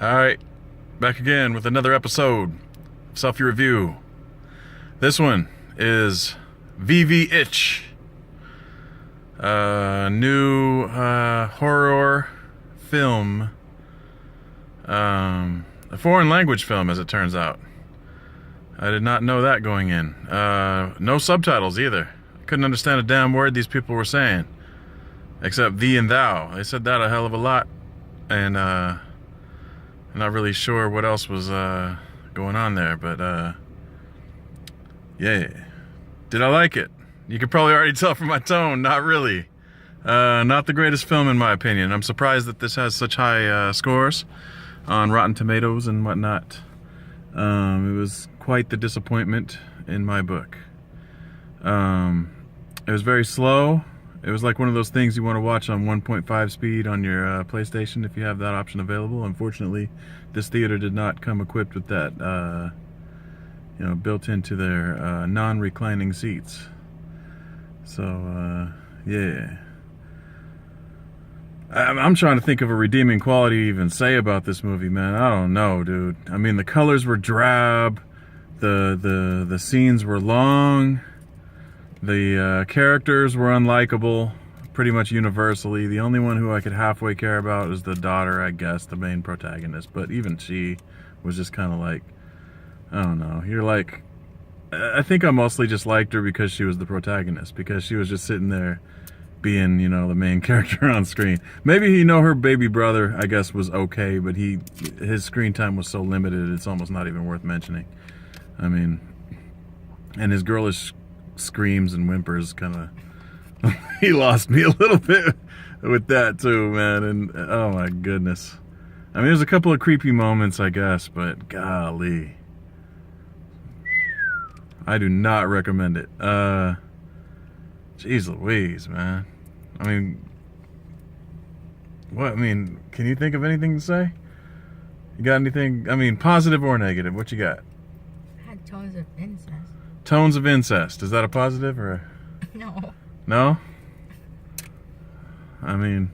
Alright, back again with another episode of Selfie Review. This one is VVitch, a new horror film, a foreign language film as it turns out. I did not know that going in. No subtitles either. I couldn't understand a damn word these people were saying, except thee and thou. They said that a hell of a lot, and I'm not really sure what else was going on there, but yeah. Did I like it? You could probably already tell from my tone, not really. Not the greatest film in my opinion. I'm surprised that this has such high scores on Rotten Tomatoes and whatnot. It was quite the disappointment in my book. It was very slow. It was like one of those things you want to watch on 1.5 speed on your PlayStation if you have that option available. Unfortunately, this theater did not come equipped with that, built into their non-reclining seats. So, yeah. I'm trying to think of a redeeming quality to even say about this movie, man. I don't know, dude. I mean, the colors were drab. The scenes were long. The characters were unlikable, pretty much universally. The only one who I could halfway care about is the daughter, I guess, the main protagonist. But even she was just kind of like, I don't know. You're like, I think I mostly just liked her because she was the protagonist, because she was just sitting there being, the main character on screen. Maybe, her baby brother, I guess, was okay, but his screen time was so limited, it's almost not even worth mentioning. I mean, and his girlish screams and whimpers kind of he lost me a little bit with that too, man. And oh my goodness, I mean, there's a couple of creepy moments, I guess, but golly, I do not recommend it. Jeez Louise, man. I mean, can you think of anything to say? You got anything, positive or negative? What you got? I had tones of incest. Tones of incest. Is that a positive or a... No. No? I mean,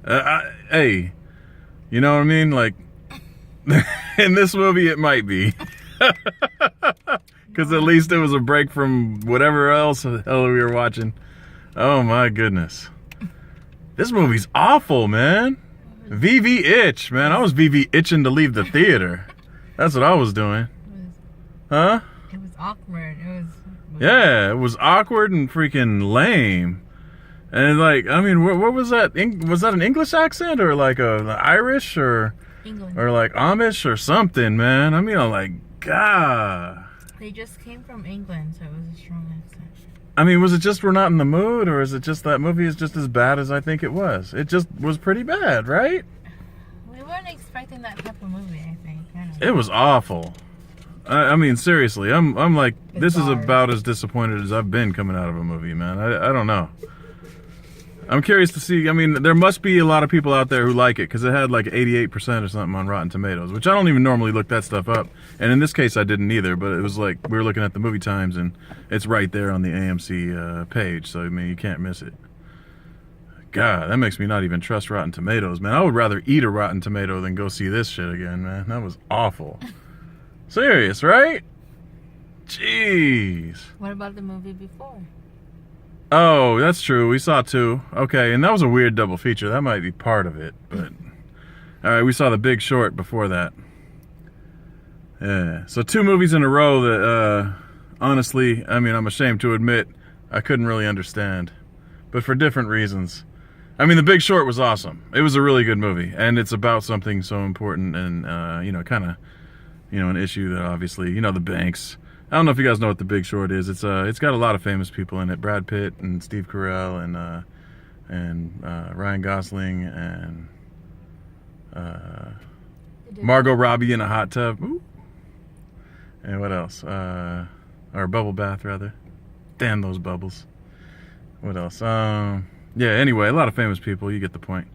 hey, you know what I mean? Like, in this movie it might be. Because at least it was a break from whatever else the hell we were watching. Oh my goodness. This movie's awful, man. VVitch, man. I was VV-itching to leave the theater. That's what I was doing. Huh? It was awkward. Yeah, it was awkward and freaking lame. And like, what was that? Was that an English accent or like an Irish or England, or like Amish or something, man? I'm like, God. They just came from England, so it was a strong accent. Was it just we're not in the mood, or is it just that movie is just as bad as I think it was? It just was pretty bad, right? We weren't expecting that type of movie, I think. It was awful. Seriously, I'm like, this is about as disappointed as I've been coming out of a movie, man. I don't know. I'm curious to see. There must be a lot of people out there who like it, because it had like 88% or something on Rotten Tomatoes, which I don't even normally look that stuff up. And in this case, I didn't either, but it was like, we were looking at the Movie Times, and it's right there on the AMC page, so you can't miss it. God, that makes me not even trust Rotten Tomatoes, man. I would rather eat a Rotten Tomato than go see this shit again, man. That was awful. Serious, right? Jeez. What about the movie before? Oh, that's true. We saw two. Okay, and that was a weird double feature. That might be part of it, but... Alright, we saw The Big Short before that. Yeah. So 2 movies in a row that, honestly, I'm ashamed to admit, I couldn't really understand. But for different reasons. The Big Short was awesome. It was a really good movie, and it's about something so important and, kind of... an issue that obviously, the banks. I don't know if you guys know what The Big Short is. It's got a lot of famous people in it. Brad Pitt and Steve Carell and Ryan Gosling and Margot Robbie in a hot tub. Ooh. And what else? Or a bubble bath, rather. Damn those bubbles. What else? Yeah, anyway, a lot of famous people. You get the point.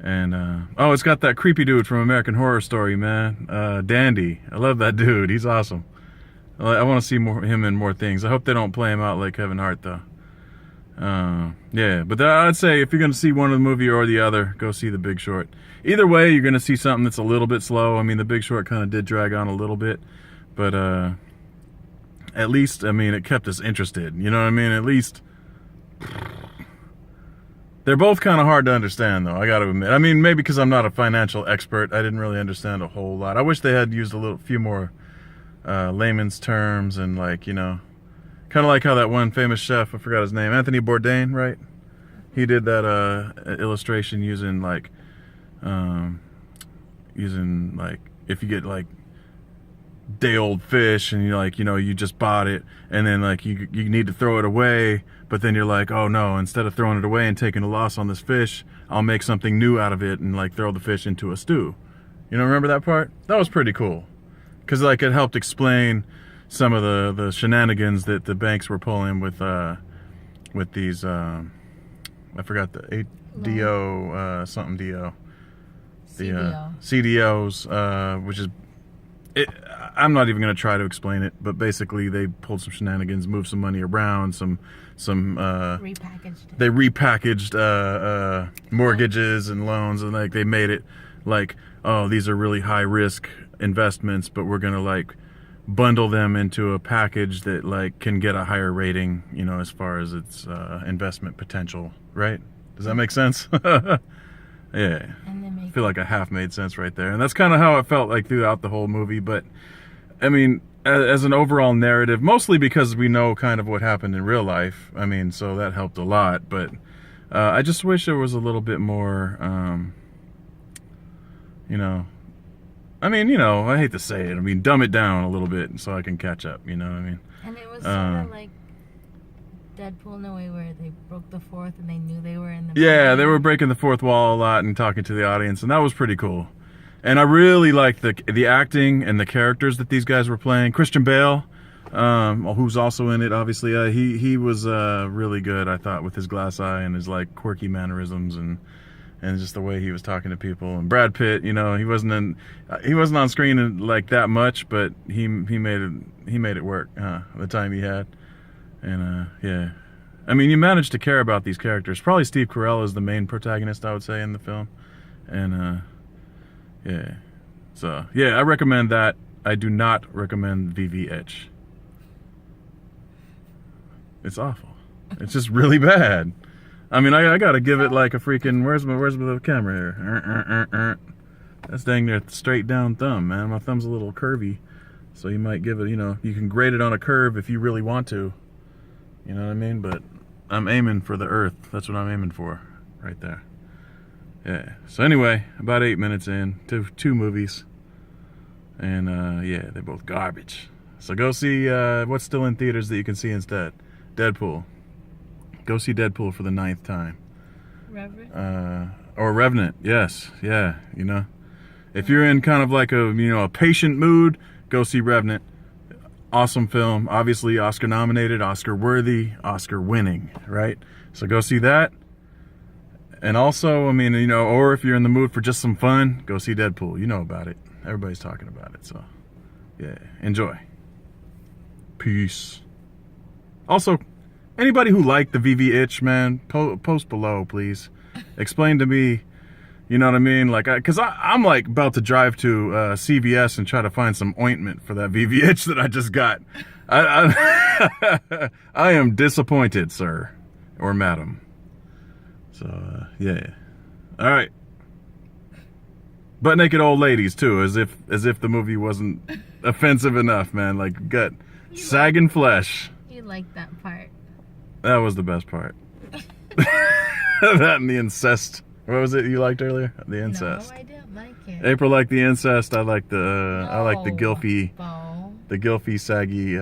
And, it's got that creepy dude from American Horror Story, man. Dandy. I love that dude. He's awesome. I want to see him in more things. I hope they don't play him out like Kevin Hart, though. Yeah, but I'd say if you're going to see one of the movie or the other, go see The Big Short. Either way, you're going to see something that's a little bit slow. I mean, The Big Short kind of did drag on a little bit, but at least, I mean, it kept us interested. You know what I mean? At least they're both kind of hard to understand, though, I got to admit. I mean, maybe because I'm not a financial expert, I didn't really understand a whole lot. I wish they had used few more layman's terms and, like, you know, kind of like how that one famous chef, I forgot his name, Anthony Bourdain, right? He did that illustration using like if you get like day old fish and you just bought it and then like you need to throw it away, but then you're like, oh no, instead of throwing it away and taking a loss on this fish, I'll make something new out of it and like throw the fish into a stew. You know, remember that part? That was pretty cool because like it helped explain some of the shenanigans that the banks were pulling with these I forgot the ADO something DO, the CDOs, which is I'm not even going to try to explain it, but basically they pulled some shenanigans, moved some money around, some repackaged. They repackaged mortgages and loans, and like they made it like, oh, these are really high risk investments, but we're going to like bundle them into a package that like can get a higher rating, you know, as far as its investment potential, right? Does that make sense? Yeah. I feel like I half made sense right there. And that's kind of how it felt like throughout the whole movie. But I mean, as an overall narrative, mostly because we know kind of what happened in real life. I mean, so that helped a lot. But I just wish there was a little bit more, you know, I mean, you know, I hate to say it. I mean, dumb it down a little bit so I can catch up, you know what I mean? And it was sort of like Deadpool in a way where they broke the fourth and they knew they were in the movie. Yeah, they were breaking the fourth wall a lot and talking to the audience, and that was pretty cool. And I really liked the acting and the characters that these guys were playing. Christian Bale, who's also in it, obviously, he was really good, I thought, with his glass eye and his like quirky mannerisms and just the way he was talking to people. And Brad Pitt, you know, he wasn't on screen like that much, but he made it work, the time he had. And yeah, I mean, you managed to care about these characters. Probably Steve Carell is the main protagonist, I would say, in the film. And yeah, so yeah, I recommend that. I do not recommend VVitch. It's awful. It's just really bad. I mean, I gotta give it like a freaking, where's the camera here? That's dang near straight down thumb, man. My thumb's a little curvy, so you might give it, you know, you can grade it on a curve if you really want to. You know what I mean? But I'm aiming for the earth. That's what I'm aiming for, right there. Yeah. So anyway, about 8 minutes in, two movies, and yeah, they're both garbage. So go see what's still in theaters that you can see instead. Deadpool. Go see Deadpool for the 9th time. Revenant? Or Revenant, yes. Yeah, you know. If you're in kind of like a patient mood, go see Revenant. Awesome film. Obviously Oscar nominated, Oscar worthy, Oscar winning, right? So go see that. And also, I mean, you know, or if you're in the mood for just some fun, go see Deadpool. You know about it. Everybody's talking about it, so yeah, enjoy. Peace. Also, anybody who liked the VVitch, man, post below, please. Explain to me, you know what I mean? Like, because I'm like about to drive to CVS and try to find some ointment for that VVitch that I just got. I am disappointed, sir or madam. So yeah, all right. Butt naked old ladies too, as if the movie wasn't offensive enough, man. Like gut, sagging flesh. You like that part? That was the best part. That and the incest. What was it you liked earlier? The incest. No, I didn't like it. April liked the incest. I like the Bo. the gilfy, saggy,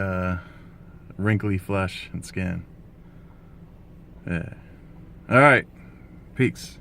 wrinkly flesh and skin. Yeah. All right. Peace.